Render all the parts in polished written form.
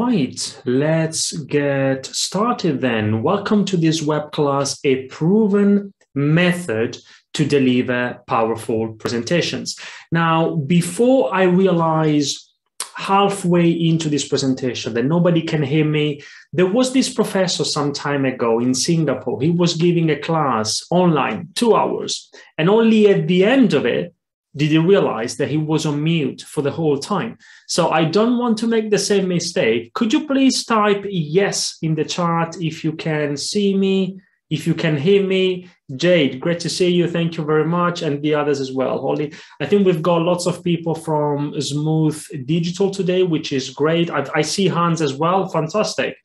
Right, let's get started then. Welcome to this web class, a proven method to deliver powerful presentations. Now, before I realize halfway into this presentation that nobody can hear me, there was this professor some time ago in Singapore. He was giving a class online, 2 hours, and only at the end of it, did he realize that he was on mute for the whole time? So I don't want to make the same mistake. Could you please type yes in the chat if you can see me, if you can hear me? Jade, great to see you. Thank you very much. And the others as well. Holly, I think we've got lots of people from Smooth Digital today, which is great. I see Hans as well. Fantastic.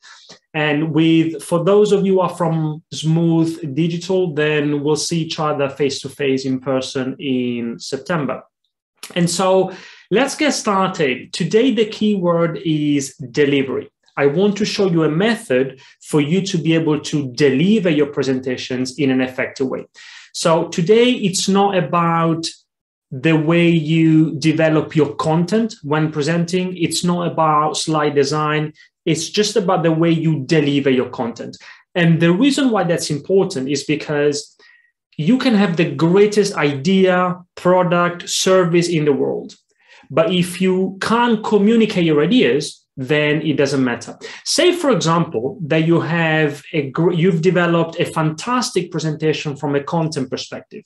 And for those of you who are from Smooth Digital, then we'll see each other face-to-face in person in September. And so let's get started. Today, the keyword is delivery. I want to show you a method for you to be able to deliver your presentations in an effective way. So today, it's not about the way you develop your content when presenting. It's not about slide design. It's just about the way you deliver your content. And the reason why that's important is because you can have the greatest idea, product, service in the world. But if you can't communicate your ideas, then it doesn't matter. Say, for example, that you've developed a fantastic presentation from a content perspective.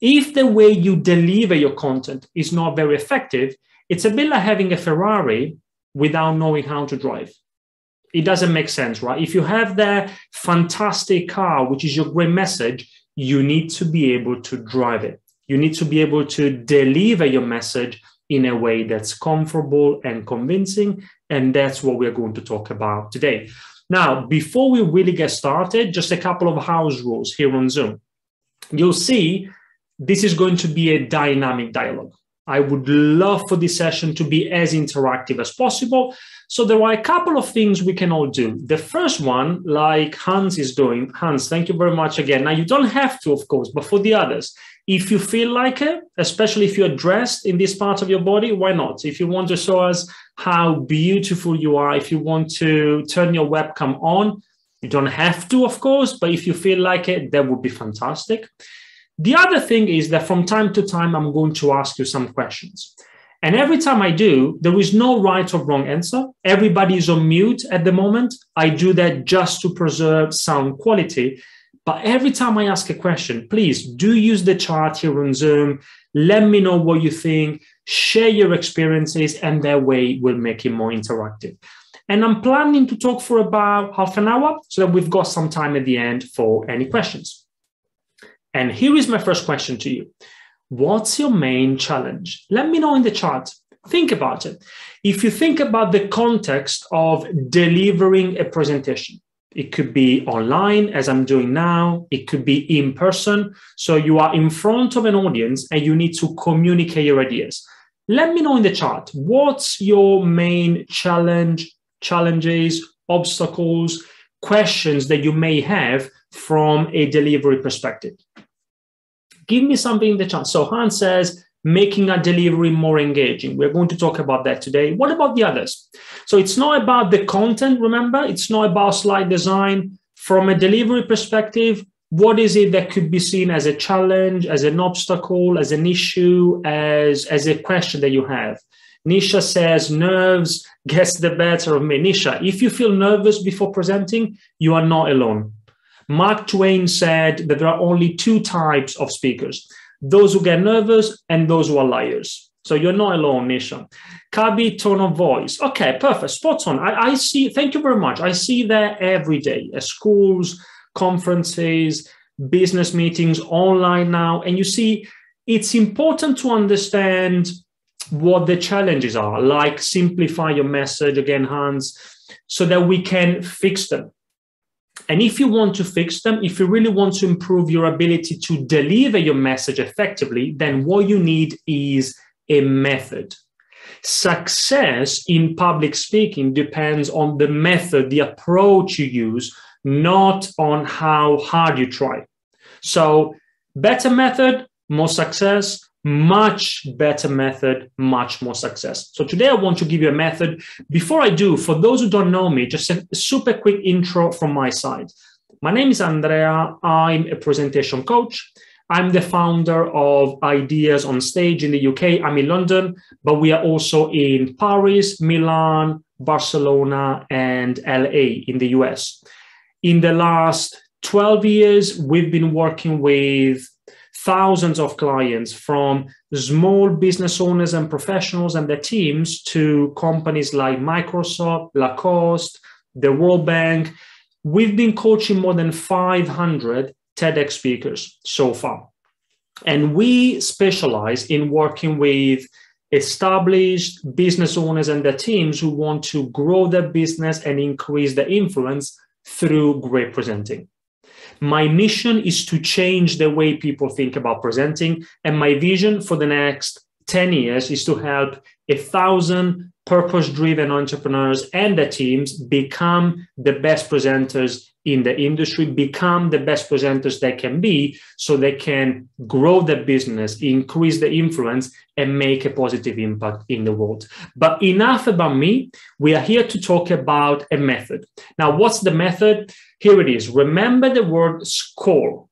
If the way you deliver your content is not very effective, it's a bit like having a Ferrari without knowing how to drive. It doesn't make sense, right? If you have that fantastic car, which is your great message, you need to be able to drive it. You need to be able to deliver your message in a way that's comfortable and convincing. And that's what we're going to talk about today. Now, before we really get started, just a couple of house rules here on Zoom. You'll see this is going to be a dynamic dialogue. I would love for this session to be as interactive as possible. So there are a couple of things we can all do. The first one, like Hans is doing. Hans, thank you very much again. Now, you don't have to, of course, but for the others, if you feel like it, especially if you're dressed in this part of your body, why not? If you want to show us how beautiful you are, if you want to turn your webcam on, you don't have to, of course, but if you feel like it, that would be fantastic. The other thing is that from time to time, I'm going to ask you some questions. And every time I do, there is no right or wrong answer. Everybody is on mute at the moment. I do that just to preserve sound quality. But every time I ask a question, please do use the chat here on Zoom. Let me know what you think. Share your experiences, and that way we'll make it more interactive. And I'm planning to talk for about half an hour so that we've got some time at the end for any questions. And here is my first question to you. What's your main challenge? Let me know in the chat. Think about it. If you think about the context of delivering a presentation, it could be online, as I'm doing now. It could be in person. So you are in front of an audience and you need to communicate your ideas. Let me know in the chat. What's your main challenges, obstacles, questions that you may have from a delivery perspective? Give me something in the chat. So Hans says, making a delivery more engaging. We're going to talk about that today. What about the others? So it's not about the content, remember? It's not about slide design. From a delivery perspective, what is it that could be seen as a challenge, as an obstacle, as an issue, as a question that you have? Nisha says, nerves gets the better of me. Nisha, if you feel nervous before presenting, you are not alone. Mark Twain said that there are only two types of speakers, those who get nervous and those who are liars. So you're not alone, Nisha. Kabi, tone of voice. Okay, perfect, spot on. I see, thank you very much. I see that every day at schools, conferences, business meetings, online now. And you see, it's important to understand what the challenges are, like simplify your message, again, Hans, so that we can fix them. And if you want to fix them, if you really want to improve your ability to deliver your message effectively, then what you need is a method. Success in public speaking depends on the method, the approach you use, not on how hard you try. So better method, more success. much better method, much more success. So today I want to give you a method. Before I do, for those who don't know me, just a super quick intro from my side. My name is Andrea. I'm a presentation coach. I'm the founder of Ideas on Stage in the UK. I'm in London, but we are also in Paris, Milan, Barcelona, and LA in the US. In the last 12 years, we've been working with thousands of clients, from small business owners and professionals and their teams to companies like Microsoft, Lacoste, the World Bank. We've been coaching more than 500 TEDx speakers so far. And we specialize in working with established business owners and their teams who want to grow their business and increase their influence through great presenting. My mission is to change the way people think about presenting. And my vision for the next 10 years is to help 1,000 purpose-driven entrepreneurs and their teams become the best presenters in the industry, become the best presenters they can be, so they can grow their business, increase the influence, and make a positive impact in the world. But enough about me. We are here to talk about a method. Now, what's the method? Here it is. Remember the word score.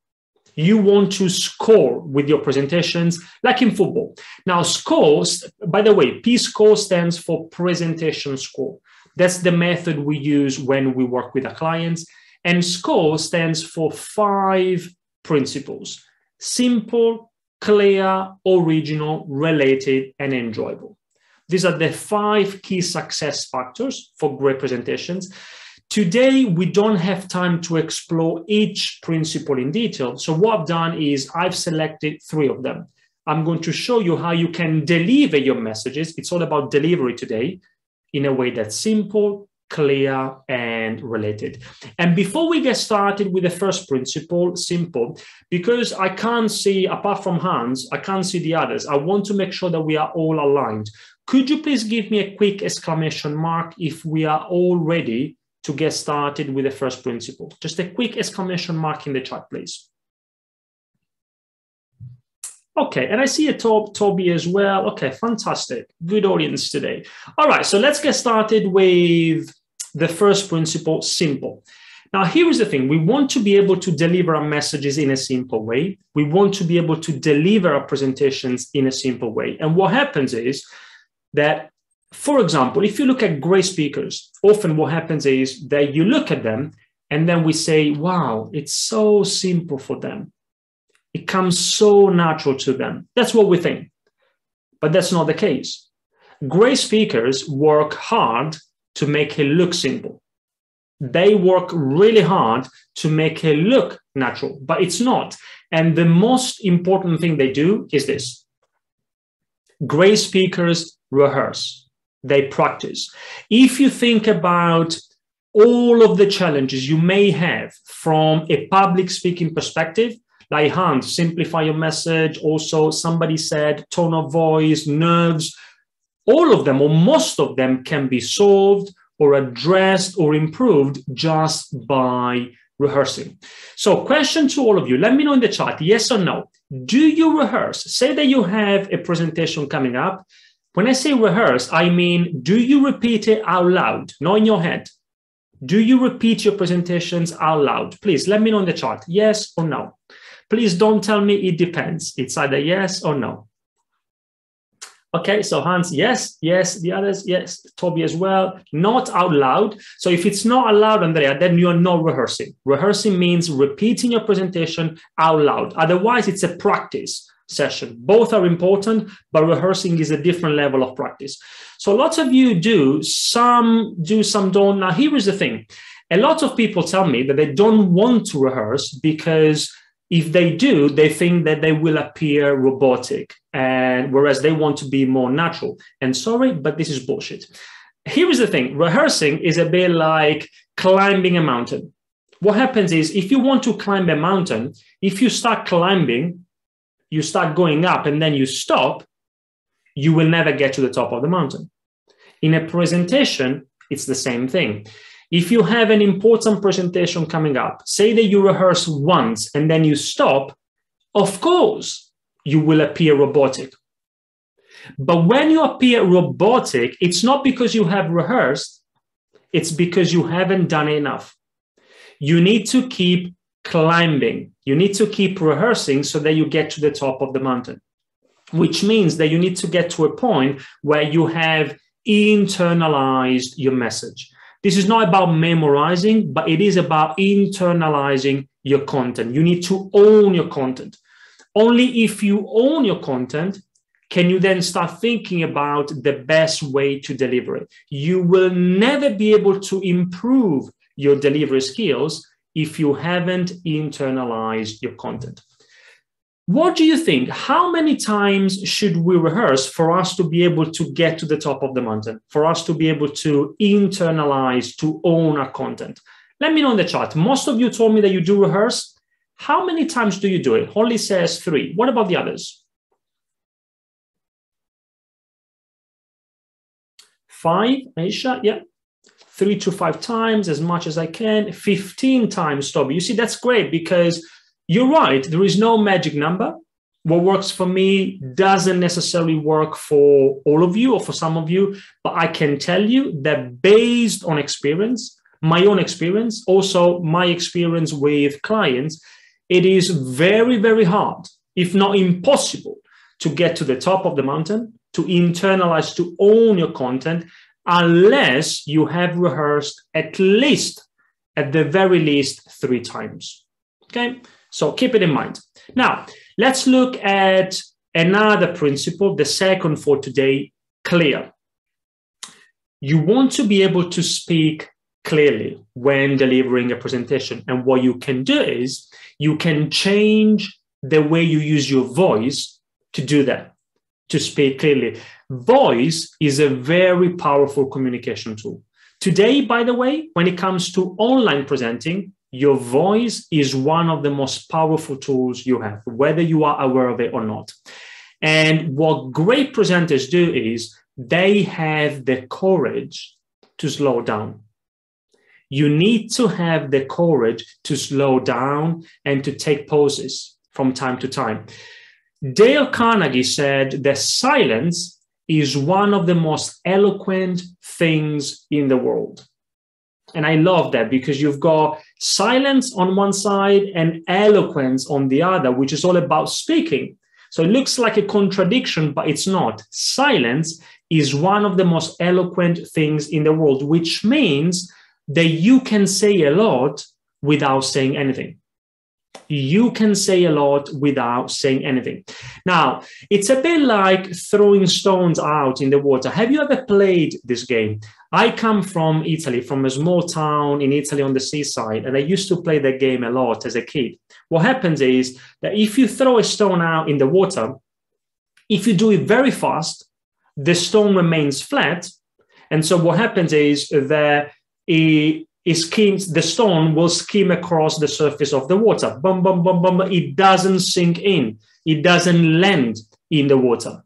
You want to score with your presentations, like in football. Now, scores, by the way, P-score stands for presentation score. That's the method we use when we work with our clients. And SCORE stands for 5 principles: simple, clear, original, related, and enjoyable. These are the 5 key success factors for great presentations. Today, we don't have time to explore each principle in detail. So what I've done is I've selected 3 of them. I'm going to show you how you can deliver your messages. It's all about delivery today in a way that's simple, clear, and related. And before we get started with the first principle, simple, because I can't see, apart from Hans, I can't see the others. I want to make sure that we are all aligned. Could you please give me a quick exclamation mark if we are all ready to get started with the first principle? Just a quick exclamation mark in the chat, please. Okay, and I see a Toby as well. Okay, fantastic. Good audience today. All right, so let's get started with the first principle, simple. Now, here is the thing. We want to be able to deliver our messages in a simple way. We want to be able to deliver our presentations in a simple way. And what happens is that, for example, if you look at great speakers, often what happens is that you look at them and then we say, wow, it's so simple for them. It comes so natural to them. That's what we think. But that's not the case. Great speakers work hard to make it look simple. They work really hard to make it look natural, but it's not. And the most important thing they do is this. Great speakers rehearse. They practice. If you think about all of the challenges you may have from a public speaking perspective, like Hans, simplify your message. Also, somebody said tone of voice, nerves, all of them or most of them can be solved or addressed or improved just by rehearsing. So question to all of you, let me know in the chat, yes or no. Do you rehearse? Say that you have a presentation coming up. When I say rehearse, I mean, do you repeat it out loud, not in your head? Do you repeat your presentations out loud? Please let me know in the chat, yes or no. Please don't tell me it depends. It's either yes or no. Okay, so Hans, yes, yes. The others, yes. Toby as well. Not out loud. So if it's not out loud, Andrea, then you are not rehearsing. Rehearsing means repeating your presentation out loud. Otherwise, it's a practice session. Both are important, but rehearsing is a different level of practice. So lots of you do, some don't. Now, here is the thing. A lot of people tell me that they don't want to rehearse because if they do, they think that they will appear robotic, and whereas they want to be more natural. And sorry, but this is bullshit. Here is the thing. Rehearsing is a bit like climbing a mountain. What happens is if you want to climb a mountain, if you start climbing, you start going up and then you stop, you will never get to the top of the mountain. In a presentation, it's the same thing. If you have an important presentation coming up, say that you rehearse once and then you stop, of course, you will appear robotic. But when you appear robotic, it's not because you have rehearsed, it's because you haven't done enough. You need to keep climbing. You need to keep rehearsing so that you get to the top of the mountain, which means that you need to get to a point where you have internalized your message. This is not about memorizing, but it is about internalizing your content. You need to own your content. Only if you own your content can you then start thinking about the best way to deliver it. You will never be able to improve your delivery skills if you haven't internalized your content. What do you think? How many times should we rehearse for us to be able to get to the top of the mountain, for us to be able to internalize, to own our content? Let me know in the chat. Most of you told me that you do rehearse. How many times do you do it? Holly says 3. What about the others? 5, Aisha, yeah. 3 to 5 times, as much as I can. 15 times, Toby. You see, that's great because you're right. There is no magic number. What works for me doesn't necessarily work for all of you or for some of you, but I can tell you that based on experience, my own experience, also my experience with clients, it is very, very hard, if not impossible, to get to the top of the mountain, to internalize, to own your content, unless you have rehearsed at the very least 3 times. Okay, so keep it in mind. Now, let's look at another principle, the second for today, clear. You want to be able to speak clearly when delivering a presentation. And what you can do is you can change the way you use your voice to do that, to speak clearly. Voice is a very powerful communication tool. Today, by the way, when it comes to online presenting, your voice is one of the most powerful tools you have, whether you are aware of it or not. And what great presenters do is they have the courage to slow down. You need to have the courage to slow down and to take pauses from time to time. Dale Carnegie said that silence is one of the most eloquent things in the world. And I love that because you've got silence on one side and eloquence on the other, which is all about speaking. So it looks like a contradiction, but it's not. Silence is one of the most eloquent things in the world, which means that you can say a lot without saying anything. You can say a lot without saying anything. Now, it's a bit like throwing stones out in the water. Have you ever played this game? I come from Italy, from a small town in Italy on the seaside, and I used to play that game a lot as a kid. What happens is that if you throw a stone out in the water, if you do it very fast, the stone remains flat. And so what happens is that the stone will skim across the surface of the water. Boom, boom, boom, boom. It doesn't sink in. It doesn't land in the water.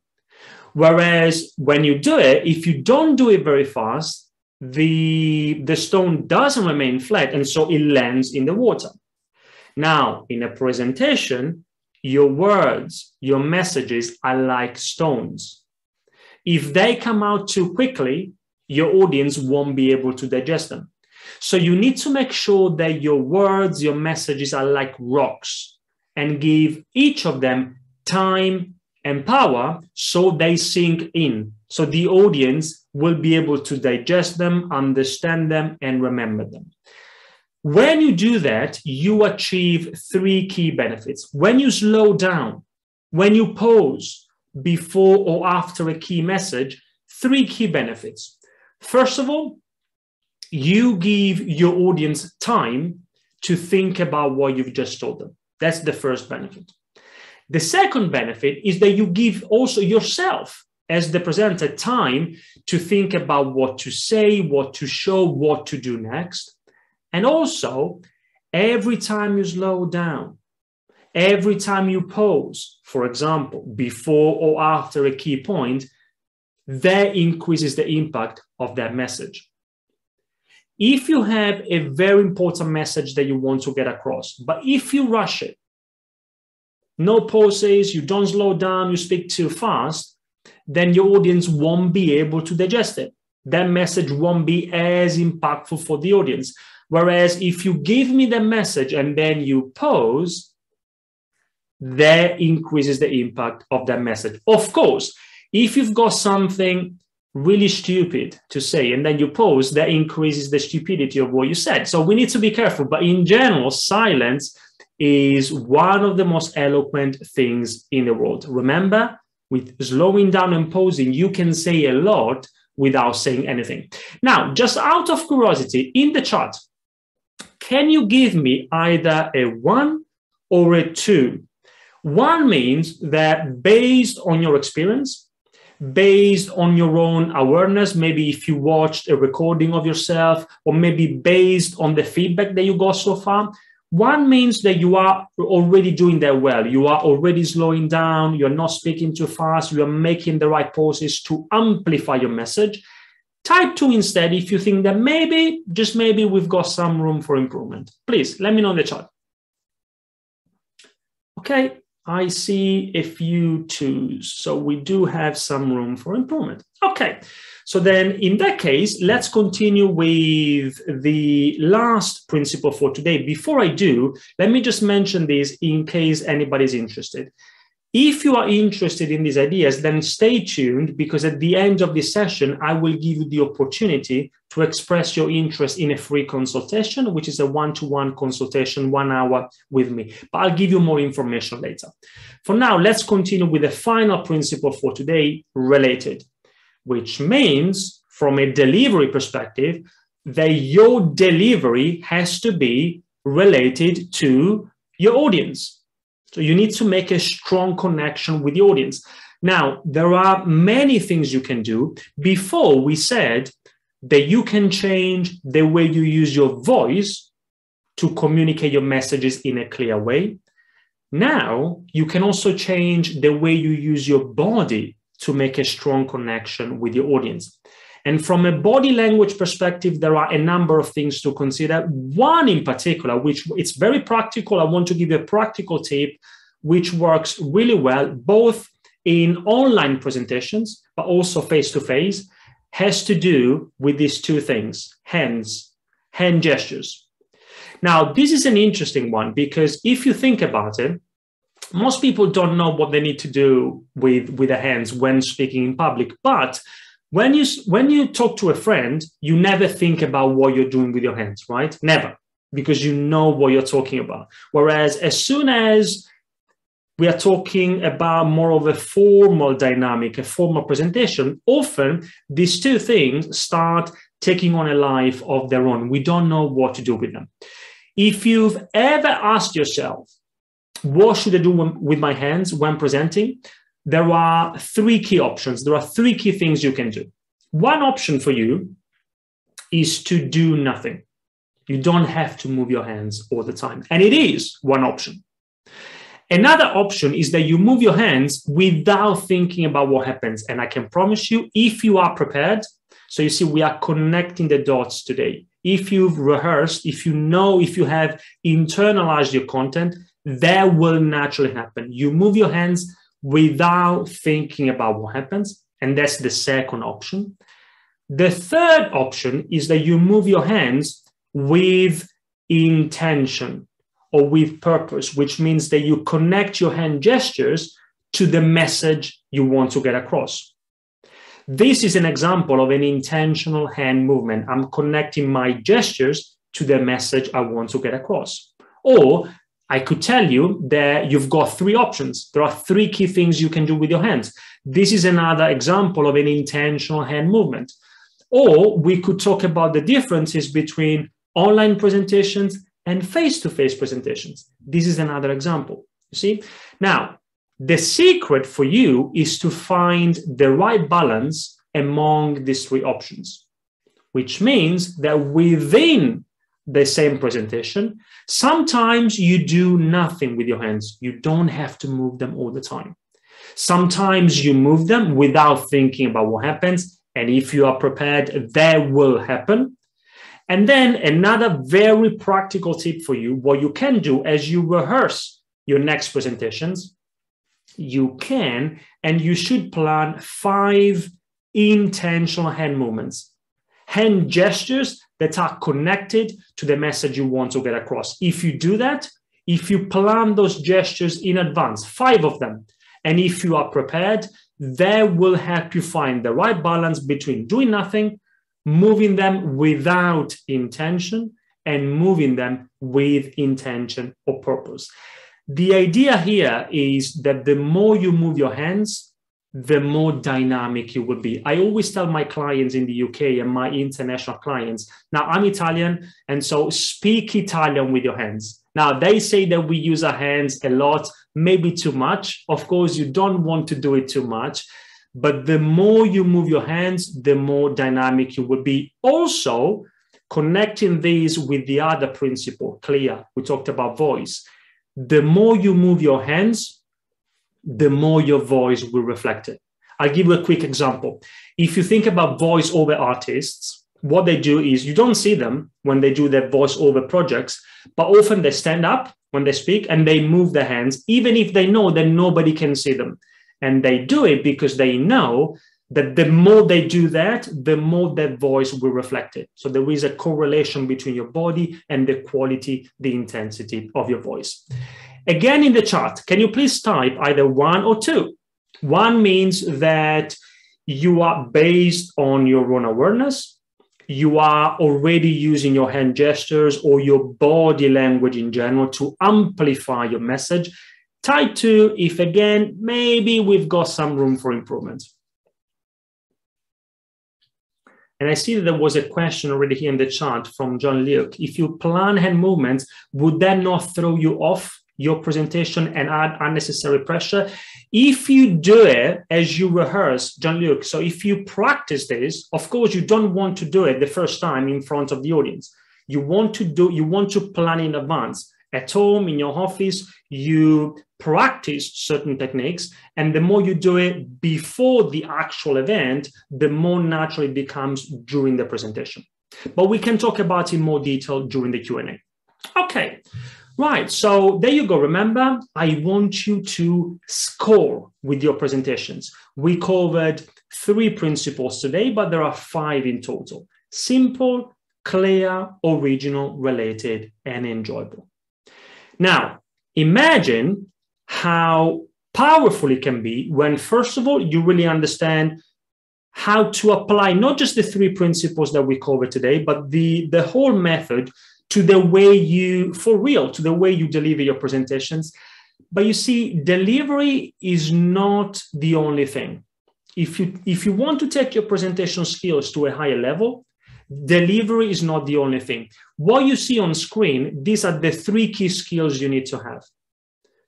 Whereas when you do it, if you don't do it very fast, the stone doesn't remain flat, and so it lands in the water. Now, in a presentation, your words, your messages are like stones. If they come out too quickly, your audience won't be able to digest them. So you need to make sure that your words, your messages are like rocks, and give each of them time and power so they sink in. So the audience will be able to digest them, understand them, and remember them. When you do that, you achieve 3 key benefits. When you slow down, when you pause before or after a key message, 3 key benefits. First of all, you give your audience time to think about what you've just told them. That's the first benefit. The second benefit is that you give also yourself, as the presenter, time to think about what to say, what to show, what to do next. And also, every time you slow down, every time you pause, for example, before or after a key point, that increases the impact of that message. If you have a very important message that you want to get across, but if you rush it, no pauses, you don't slow down, you speak too fast, then your audience won't be able to digest it. That message won't be as impactful for the audience. Whereas if you give me the message and then you pause, that increases the impact of that message. Of course, if you've got something really stupid to say and then you pause, that increases the stupidity of what you said. So we need to be careful. But in general, silence is one of the most eloquent things in the world. Remember, with slowing down and pausing, you can say a lot without saying anything. Now, just out of curiosity, in the chat, can you give me either a 1 or a 2? 1 means that based on your experience, based on your own awareness, maybe if you watched a recording of yourself, or maybe based on the feedback that you got so far, 1 means that you are already doing that well. You are already slowing down. You're not speaking too fast. You are making the right pauses to amplify your message. Type 2 instead if you think that maybe, just maybe, we've got some room for improvement. Please let me know in the chat. Okay, I see a few 2s. So we do have some room for improvement. Okay, so then in that case, let's continue with the last principle for today. Before I do, let me just mention this in case anybody's interested. If you are interested in these ideas, then stay tuned, because at the end of this session, I will give you the opportunity to express your interest in a free consultation, which is a one-to-one consultation, 1 hour with me. But I'll give you more information later. For now, let's continue with the final principle for today, related, which means from a delivery perspective, that your delivery has to be related to your audience. So you need to make a strong connection with the audience. Now, there are many things you can do. Before, we said that you can change the way you use your voice to communicate your messages in a clear way. Now, you can also change the way you use your body to make a strong connection with your audience. And from a body language perspective, there are a number of things to consider. 1 in particular, which it's very practical. I want to give you a practical tip, which works really well, both in online presentations, but also face-to-face, has to do with these 2 things, hand gestures. Now, this is an interesting one, because if you think about it, most people don't know what they need to do with their hands when speaking in public. But when you talk to a friend, you never think about what you're doing with your hands, right? Never, because you know what you're talking about. Whereas as soon as we are talking about more of a formal dynamic, a formal presentation, often these 2 things start taking on a life of their own. We don't know what to do with them. If you've ever asked yourself, what should I do with my hands when presenting? There are 3 key options. There are 3 key things you can do. 1 option for you is to do nothing. You don't have to move your hands all the time. And it is 1 option. Another option is that you move your hands without thinking about what happens. And I can promise you, if you are prepared, so you see, we are connecting the dots today. If you've rehearsed, if you have internalized your content, that will naturally happen. You move your hands without thinking about what happens. And that's the second option. The third option is that you move your hands with intention or with purpose, which means that you connect your hand gestures to the message you want to get across. This is an example of an intentional hand movement. I'm connecting my gestures to the message I want to get across. Or I could tell you that you've got 3 options. There are 3 key things you can do with your hands. This is another example of an intentional hand movement. Or we could talk about the differences between online presentations and face-to-face presentations. This is another example, you see? Now, the secret for you is to find the right balance among these 3 options, which means that within the same presentation, sometimes you do nothing with your hands. You don't have to move them all the time. Sometimes you move them without thinking about what happens. And if you are prepared, that will happen. And then another very practical tip for you, what you can do as you rehearse your next presentations, you can and you should plan 5 intentional hand movements, hand gestures that are connected to the message you want to get across. If you do that, if you plan those gestures in advance, 5 of them, and if you are prepared, that will help you find the right balance between doing nothing, moving them without intention, and moving them with intention or purpose. The idea here is that the more you move your hands, the more dynamic you will be. I always tell my clients in the UK and my international clients, now I'm Italian, and so speak Italian with your hands. Now, they say that we use our hands a lot, maybe too much. Of course, you don't want to do it too much, but the more you move your hands, the more dynamic you will be. Also, connecting these with the other principle, clear, we talked about voice. The more you move your hands, the more your voice will reflect it. I'll give you a quick example. If you think about voice-over artists, what they do is you don't see them when they do their voice-over projects, but often they stand up when they speak and they move their hands, even if they know that nobody can see them. And they do it because they know that the more they do that, the more that voice will reflect it. So there is a correlation between your body and the quality, the intensity of your voice. Again, in the chart, can you please type either 1 or 2? 1 means that you are based on your own awareness. You are already using your hand gestures or your body language in general to amplify your message. Type 2 if, again, maybe we've got some room for improvement. And I see that there was a question already here in the chat from John Luke. If you plan hand movements, would that not throw you off your presentation and add unnecessary pressure? If you do it as you rehearse, John Luke, so if you practice this, of course, you don't want to do it the first time in front of the audience. You want to plan in advance. At home, in your office, you practice certain techniques, and the more you do it before the actual event, the more natural it becomes during the presentation. But we can talk about it in more detail during the Q&A. Okay, right, so there you go. Remember, I want you to score with your presentations. We covered 3 principles today, but there are 5 in total. Simple, clear, original, related, and enjoyable. Now, imagine how powerful it can be when, first of all, you really understand how to apply not just the 3 principles that we covered today, but the whole method to the way you, for real, to the way you deliver your presentations. But you see, delivery is not the only thing. If you want to take your presentation skills to a higher level, delivery is not the only thing. What you see on screen, these are the 3 key skills you need to have.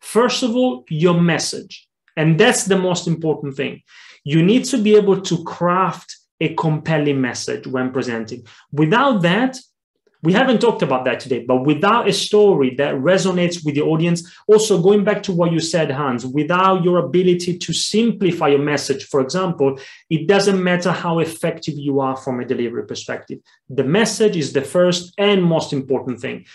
First of all, your message. And that's the most important thing. You need to be able to craft a compelling message when presenting. Without that, we haven't talked about that today, but without a story that resonates with the audience, also going back to what you said, Hans, without your ability to simplify your message, for example, it doesn't matter how effective you are from a delivery perspective. The message is the first and most important thing.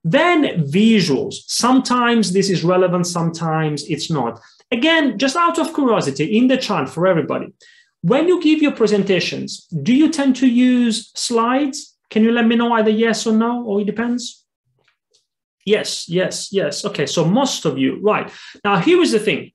Then visuals. Sometimes this is relevant, sometimes it's not. Again, just out of curiosity, in the chat for everybody, when you give your presentations, do you tend to use slides? Can you let me know either yes or no, or it depends? Yes, yes, yes. Okay, so most of you, right. Now, here is the thing.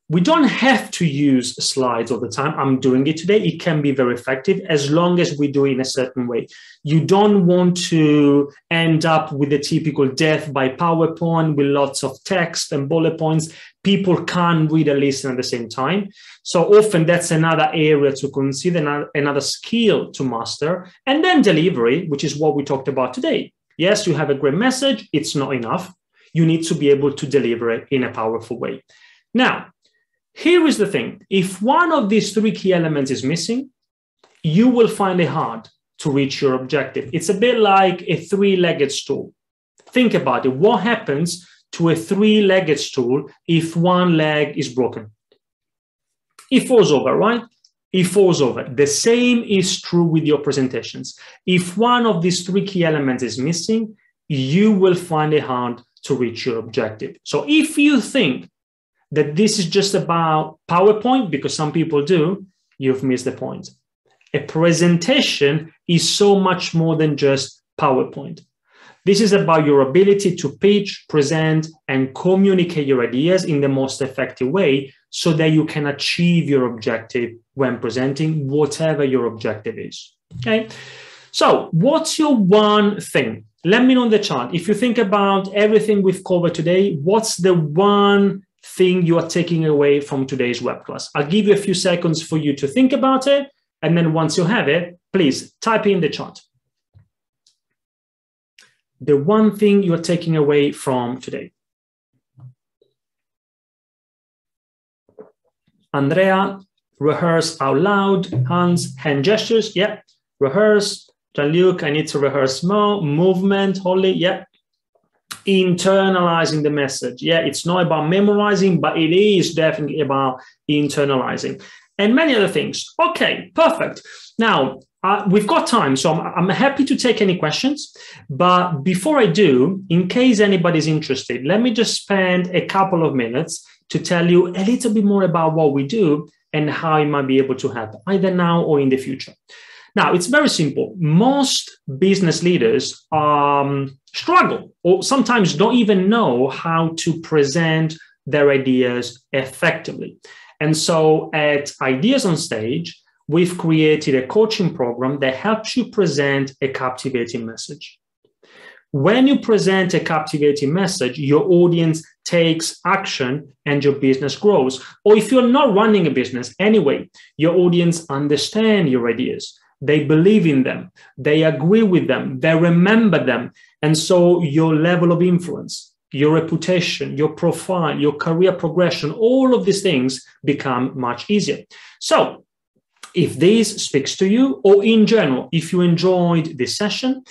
We don't have to use slides all the time. I'm doing it today. It can be very effective as long as we do it in a certain way. You don't want to end up with the typical death by PowerPoint with lots of text and bullet points. People can't read and listen at the same time. So often that's another area to consider, another skill to master. And then delivery, which is what we talked about today. Yes, you have a great message. It's not enough. You need to be able to deliver it in a powerful way. Now, here is the thing. If one of these 3 key elements is missing, you will find it hard to reach your objective. It's a bit like a 3-legged stool. Think about it. What happens to a 3-legged stool if one leg is broken? It falls over, right? It falls over. The same is true with your presentations. If one of these 3 key elements is missing, you will find it hard to reach your objective. So if you think that this is just about PowerPoint, because some people do, you've missed the point. A presentation is so much more than just PowerPoint. This is about your ability to pitch, present, and communicate your ideas in the most effective way so that you can achieve your objective when presenting, whatever your objective is. Okay? So what's your one thing? Let me know in the chat. If you think about everything we've covered today, what's the one thing you are taking away from today's web class? I'll give you a few seconds for you to think about it. And then once you have it, please type in the chat. The one thing you're taking away from today. Andrea, rehearse out loud. Hans, hand gestures. Yeah. Rehearse. Jean-Luc, I need to rehearse more. Movement. Holly. Yeah. Internalizing the message. Yeah. It's not about memorizing, but it is definitely about internalizing. And many other things. Okay, perfect. Now, we've got time, so I'm happy to take any questions. But before I do, in case anybody's interested, let me just spend a couple of minutes to tell you a little bit more about what we do and how it might be able to help, either now or in the future. Now, it's very simple. Most business leaders struggle or sometimes don't even know how to present their ideas effectively. And so at Ideas on Stage, we've created a coaching program that helps you present a captivating message. When you present a captivating message, your audience takes action and your business grows. Or if you're not running a business anyway, your audience understand your ideas. They believe in them. They agree with them. They remember them. And so your level of influence, your reputation, your profile, your career progression, all of these things become much easier. So if this speaks to you, or in general, if you enjoyed this session,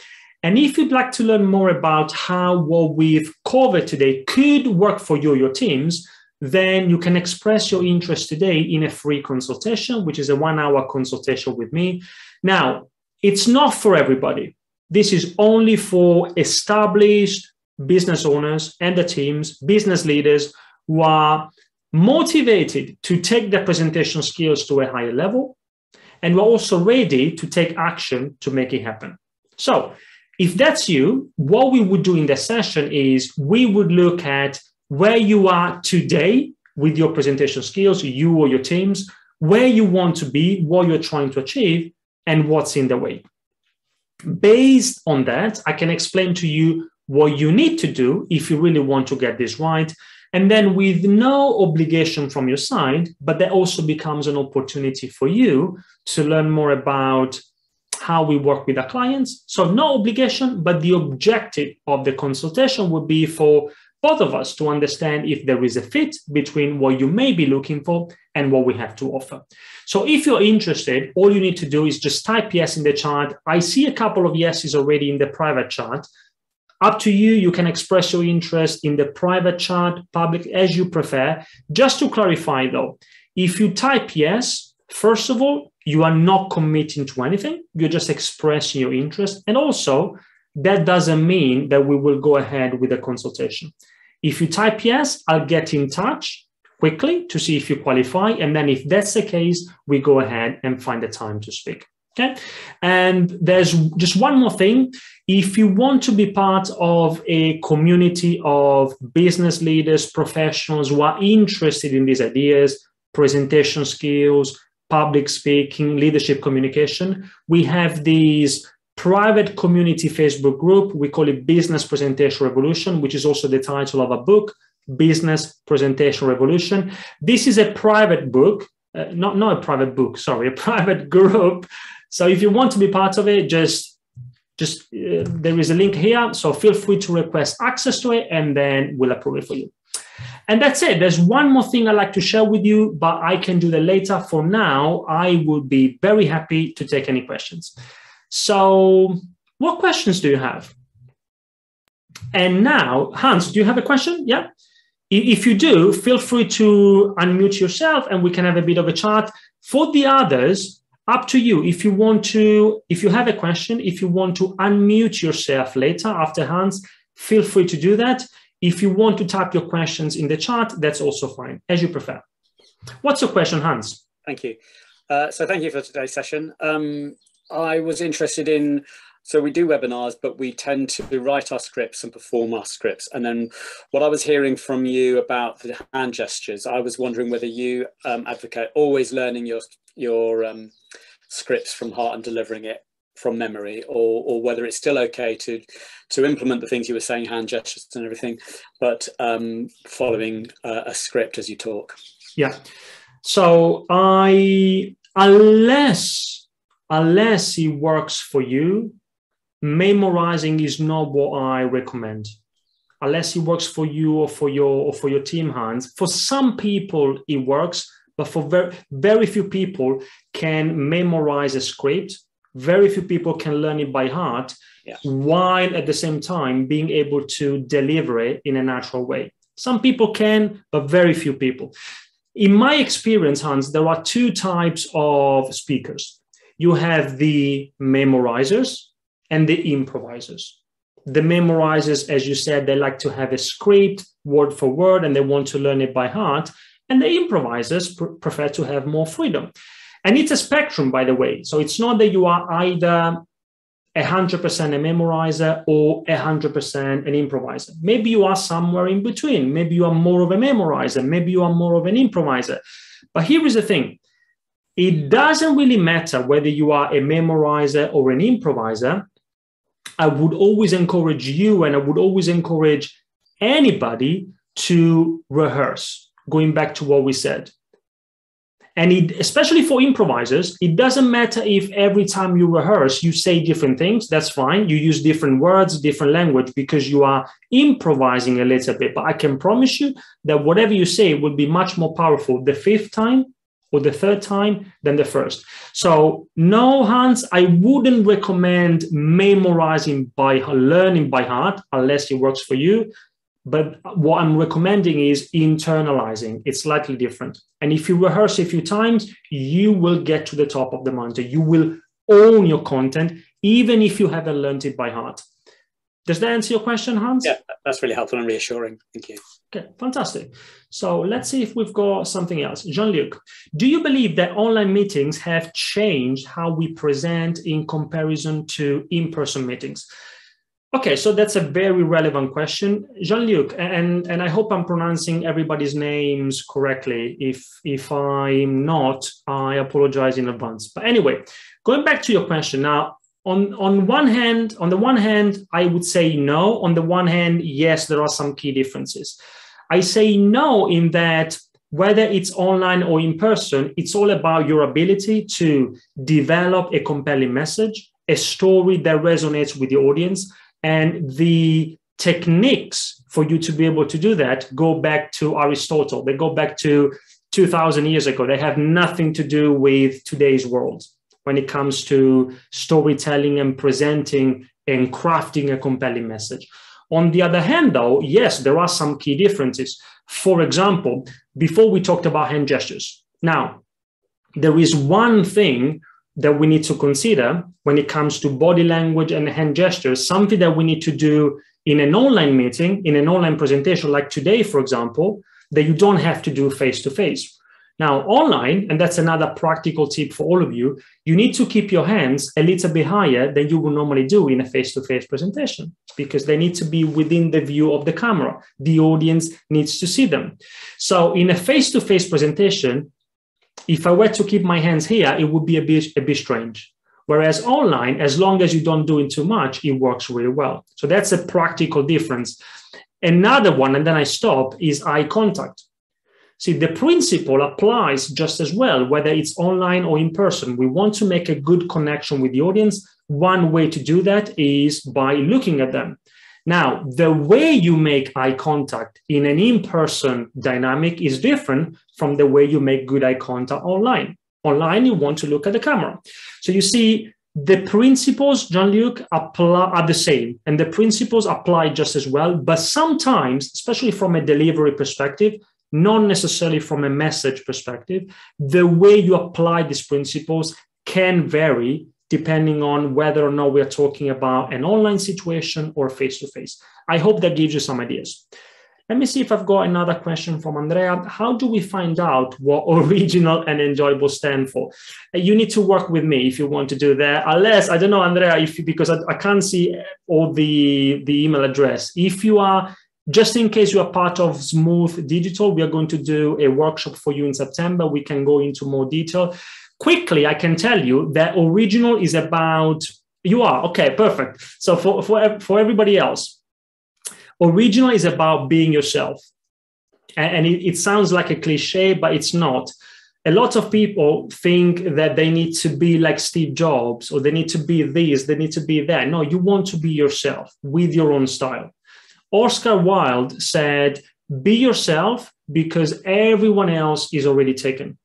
and if you'd like to learn more about how what we've covered today could work for you or your teams, then you can express your interest today in a free consultation, which is a 1-hour consultation with me. Now, it's not for everybody. This is only for established business owners and the teams, business leaders who are motivated to take their presentation skills to a higher level, and who are also ready to take action to make it happen. So if that's you, what we would do in the session is we would look at where you are today with your presentation skills, you or your teams, where you want to be, what you're trying to achieve, and what's in the way. Based on that, I can explain to you what you need to do if you really want to get this right. And then with no obligation from your side, but that also becomes an opportunity for you to learn more about how we work with our clients. So no obligation, but the objective of the consultation would be for both of us to understand if there is a fit between what you may be looking for and what we have to offer. So if you're interested, all you need to do is just type yes in the chat. I see a couple of yeses already in the private chat. Up to you, you can express your interest in the private chat, public, as you prefer. Just to clarify though, if you type yes, first of all, you are not committing to anything. You're just expressing your interest. And also, that doesn't mean that we will go ahead with a consultation. If you type yes, I'll get in touch quickly to see if you qualify. And then if that's the case, we go ahead and find the time to speak. Okay. And there's just one more thing. If you want to be part of a community of business leaders, professionals who are interested in these ideas, presentation skills, public speaking, leadership communication, we have these private community Facebook group. We call it Business Presentation Revolution, which is also the title of a book, Business Presentation Revolution. This is a private book, not a private book, sorry, a private group. So if you want to be part of it, just there is a link here. So feel free to request access to it and then we'll approve it for you. And that's it. There's one more thing I'd like to share with you, but I can do that later. For now, I would be very happy to take any questions. So what questions do you have? And now, Hans, do you have a question? Yeah. If you do, feel free to unmute yourself and we can have a bit of a chat. For the others, up to you. If you have a question, if you want to unmute yourself later after Hans, feel free to do that. If you want to type your questions in the chat, that's also fine, as you prefer. What's your question, Hans? Thank you. So thank you for today's session. I was interested in, so we do webinars, but we tend to write our scripts and perform our scripts. And then what I was hearing from you about the hand gestures, I was wondering whether you advocate always learning your scripts from heart and delivering it from memory, or whether it's still okay to implement the things you were saying, hand gestures and everything, but following a script as you talk. Yeah. So unless it works for you, memorizing is not what I recommend. Unless it works for you or for your team, Hans. For some people it works, but for very few people can memorize a script. Very few people can learn it by heart, while at the same time being able to deliver it in a natural way. Some people can, but very few people. In my experience, Hans, there are two types of speakers. You have the memorizers and the improvisers. The memorizers, as you said, they like to have a script word for word and they want to learn it by heart. And the improvisers prefer to have more freedom. And it's a spectrum, by the way. So it's not that you are either 100% a memorizer or 100% an improviser. Maybe you are somewhere in between. Maybe you are more of a memorizer. Maybe you are more of an improviser. But here is the thing. It doesn't really matter whether you are a memorizer or an improviser. I would always encourage you, and I would always encourage anybody to rehearse, going back to what we said. And especially for improvisers, it doesn't matter if every time you rehearse, you say different things. That's fine. You use different words, different language, because you are improvising a little bit. But I can promise you that whatever you say will be much more powerful the fifth time or the third time than the first. So no, Hans, I wouldn't recommend memorizing learning by heart unless it works for you. But what I'm recommending is internalizing. It's slightly different. And if you rehearse a few times, you will get to the top of the mountain. You will own your content, even if you haven't learned it by heart. Does that answer your question, Hans? Yeah, that's really helpful and reassuring. Thank you. Okay, fantastic. So let's see if we've got something else. Jean-Luc, do you believe that online meetings have changed how we present in comparison to in-person meetings? Okay, so that's a very relevant question, Jean-Luc, and I hope I'm pronouncing everybody's names correctly. If I'm not, I apologize in advance. But anyway, going back to your question now, on the one hand, I would say no. On the one hand, yes, there are some key differences. I say no in that whether it's online or in person, it's all about your ability to develop a compelling message, a story that resonates with the audience. And the techniques for you to be able to do that go back to Aristotle. They go back to 2,000 years ago. They have nothing to do with today's world when it comes to storytelling and presenting and crafting a compelling message. On the other hand, though, yes, there are some key differences. For example, before we talked about hand gestures. Now, there is one thing that we need to consider when it comes to body language and hand gestures, something that we need to do in an online meeting, in an online presentation like today, for example, that you don't have to do face-to-face. Now, online, and that's another practical tip for all of you, you need to keep your hands a little bit higher than you would normally do in a face-to-face presentation, because they need to be within the view of the camera. The audience needs to see them. So in a face-to-face presentation, if I were to keep my hands here, it would be a bit strange. Whereas online, as long as you don't do it too much, it works really well. So that's a practical difference. Another one, and then I stop, is eye contact. See, the principle applies just as well, whether it's online or in person. We want to make a good connection with the audience. One way to do that is by looking at them. Now, the way you make eye contact in an in-person dynamic is different from the way you make good eye contact online. Online, you want to look at the camera. So you see, the principles, Jean-Luc, are the same, and the principles apply just as well. But sometimes, especially from a delivery perspective, not necessarily from a message perspective, the way you apply these principles can vary depending on whether or not we're talking about an online situation or face-to-face. I hope that gives you some ideas. Let me see if I've got another question from Andrea. How do we find out what original and enjoyable stand for? You need to work with me if you want to do that. Unless, I don't know, Andrea, if you, because I can't see all the email address. If you are, just in case you are part of Smooth Digital, we are going to do a workshop for you in September. We can go into more detail. Quickly, I can tell you that original is about, you are, okay, perfect. So for everybody else, original is about being yourself. And it sounds like a cliche, but it's not. A lot of people think that they need to be like Steve Jobs, or they need to be this, they need to be that. No, you want to be yourself with your own style. Oscar Wilde said, be yourself because everyone else is already taken.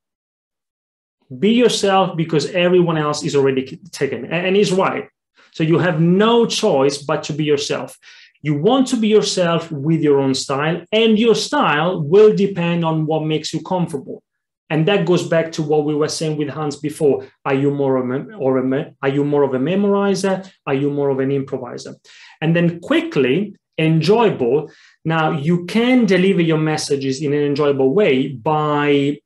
Be yourself because everyone else is already taken. And he's right. So you have no choice but to be yourself. You want to be yourself with your own style, and your style will depend on what makes you comfortable. And that goes back to what we were saying with Hans before. Are you more of a memorizer? Are you more of an improviser? And then quickly, enjoyable. Now, you can deliver your messages in an enjoyable way by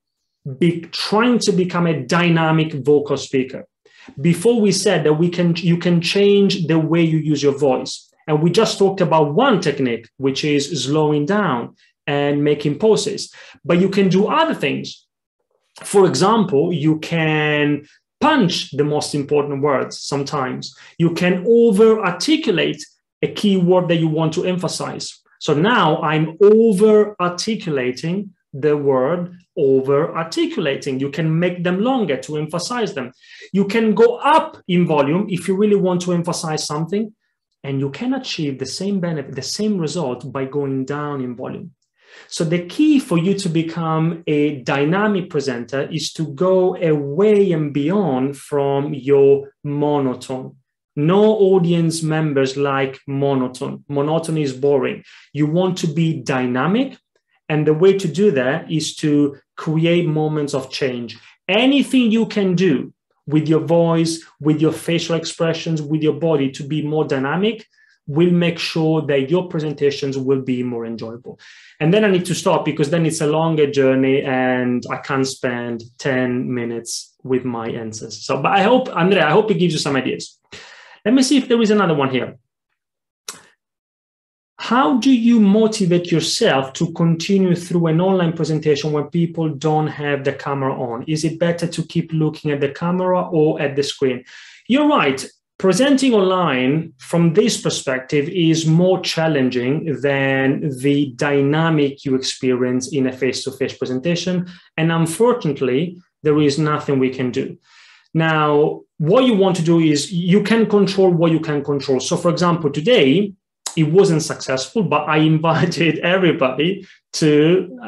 trying to become a dynamic vocal speaker. Before we said that you can change the way you use your voice. And we just talked about one technique, which is slowing down and making pauses. But you can do other things. For example, you can punch the most important words sometimes. You can over-articulate a key word that you want to emphasize. So now I'm over-articulating the word over-articulating. You can make them longer to emphasize them. You can go up in volume if you really want to emphasize something. And you can achieve the same benefit, the same result by going down in volume. So the key for you to become a dynamic presenter is to go away and beyond from your monotone. No audience members like monotone. Monotony is boring. You want to be dynamic. And the way to do that is to create moments of change. Anything you can do with your voice, with your facial expressions, with your body to be more dynamic, will make sure that your presentations will be more enjoyable. And then I need to stop because then it's a longer journey and I can't spend 10 minutes with my answers. So, but I hope, Andrea, I hope it gives you some ideas. Let me see if there is another one here. How do you motivate yourself to continue through an online presentation when people don't have the camera on? Is it better to keep looking at the camera or at the screen? You're right. Presenting online from this perspective is more challenging than the dynamic you experience in a face-to-face presentation. And unfortunately, there is nothing we can do. Now, what you want to do is you can control what you can control. So for example, today, it wasn't successful, but I invited everybody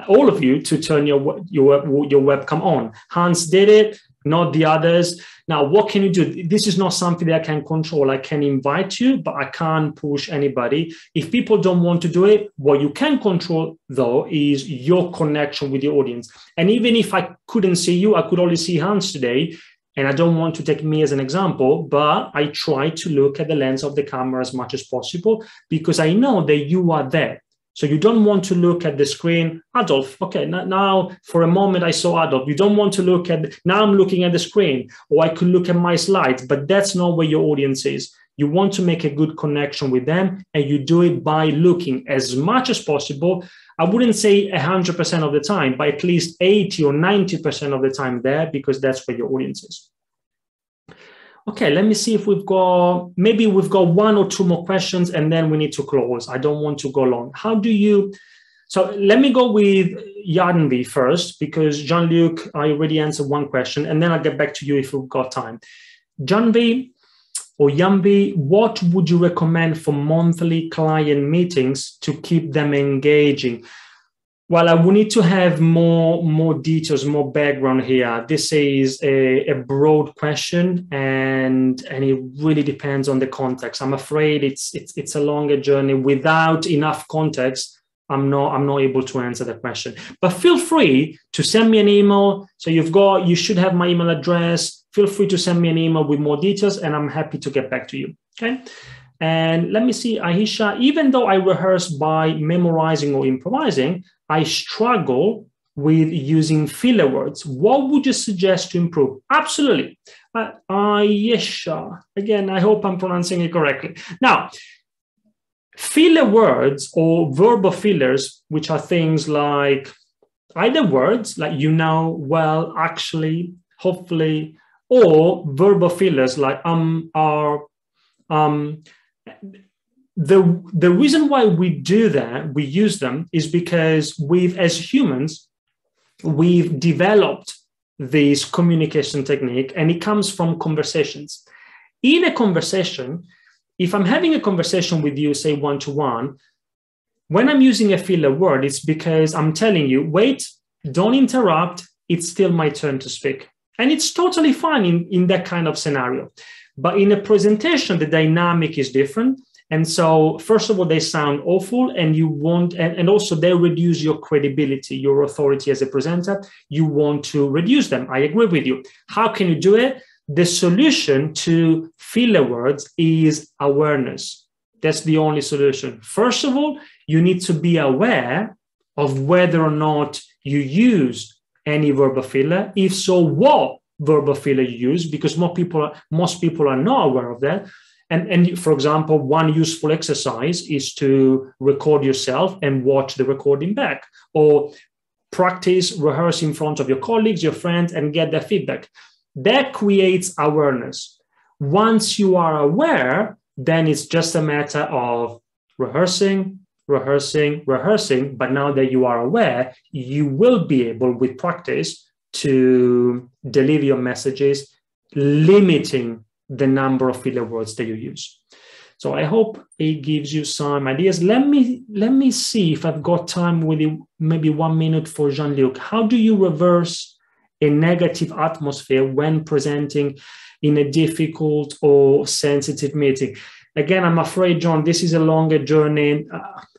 all of you to turn your webcam on. Hans did it, not the others. Now, what can you do? This is not something that I can control. I can invite you, but I can't push anybody. If people don't want to do it, what you can control, though, is your connection with the audience. And even if I couldn't see you, I could only see Hans today. And I don't want to take me as an example, but I try to look at the lens of the camera as much as possible because I know that you are there. So you don't want to look at the screen, Adolf. Okay, now for a moment I saw Adolf. You don't want to look at, now I'm looking at the screen, or I could look at my slides, but that's not where your audience is. You want to make a good connection with them, and you do it by looking as much as possible. I wouldn't say 100% of the time, but at least 80 or 90% of the time there, because that's where your audience is. Okay, let me see if maybe we've got one or two more questions and then we need to close. I don't want to go long. So let me go with Janvi first, because Jean-Luc, I already answered one question, and then I'll get back to you if we've got time. Janvi, or Yambi, what would you recommend for monthly client meetings to keep them engaging? Well, I will need to have more details, more background here. This is a broad question, and it really depends on the context. I'm afraid it's a longer journey. Without enough context, I'm not able to answer the question. But feel free to send me an email. So you should have my email address. Feel free to send me an email with more details, and I'm happy to get back to you. Okay. And let me see, Aisha, even though I rehearse by memorizing or improvising, I struggle with using filler words. What would you suggest to improve? Absolutely. Aisha, again, I hope I'm pronouncing it correctly. Now, filler words or verbal fillers, which are things like either words like well, actually, hopefully, or verbal fillers like are. The reason why we do that, we use them, is because as humans, we've developed this communication technique, and it comes from conversations. In a conversation, if I'm having a conversation with you, say one-to-one, when I'm using a filler word, it's because I'm telling you, wait, don't interrupt, it's still my turn to speak. And it's totally fine in that kind of scenario. But in a presentation, the dynamic is different. And so, first of all, they sound awful, and and also they reduce your credibility, your authority as a presenter. You want to reduce them. I agree with you. How can you do it? The solution to filler words is awareness. That's the only solution. First of all, you need to be aware of whether or not you use any verbal filler. If so, what verbal filler you use, because most people are not aware of that. And for example, one useful exercise is to record yourself and watch the recording back, or practice, rehearse in front of your colleagues, your friends, and get their feedback. That creates awareness. Once you are aware, then it's just a matter of rehearsing. But now that you are aware, you will be able, with practice, to deliver your messages, limiting the number of filler words that you use. So I hope it gives you some ideas. Let me see if I've got time with you, maybe 1 minute for Jean-Luc. How do you reverse a negative atmosphere when presenting in a difficult or sensitive meeting? Again, I'm afraid, John, this is a longer journey.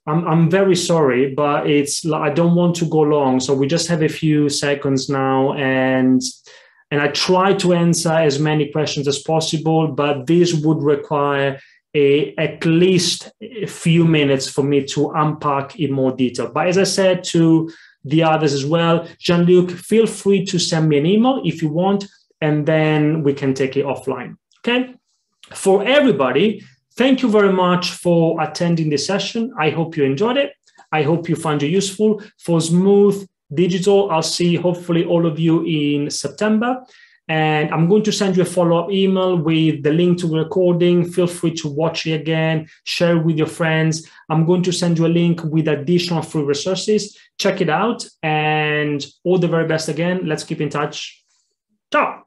I'm very sorry, but I don't want to go long. So we just have a few seconds now, and I try to answer as many questions as possible, but this would require at least a few minutes for me to unpack in more detail. But as I said to the others as well, Jean-Luc, feel free to send me an email if you want, and then we can take it offline. Okay? For everybody, thank you very much for attending this session. I hope you enjoyed it. I hope you found it useful. For Smooth Digital, I'll see hopefully all of you in September. And I'm going to send you a follow-up email with the link to the recording. Feel free to watch it again, share it with your friends. I'm going to send you a link with additional free resources. Check it out, and all the very best again. Let's keep in touch. Ciao.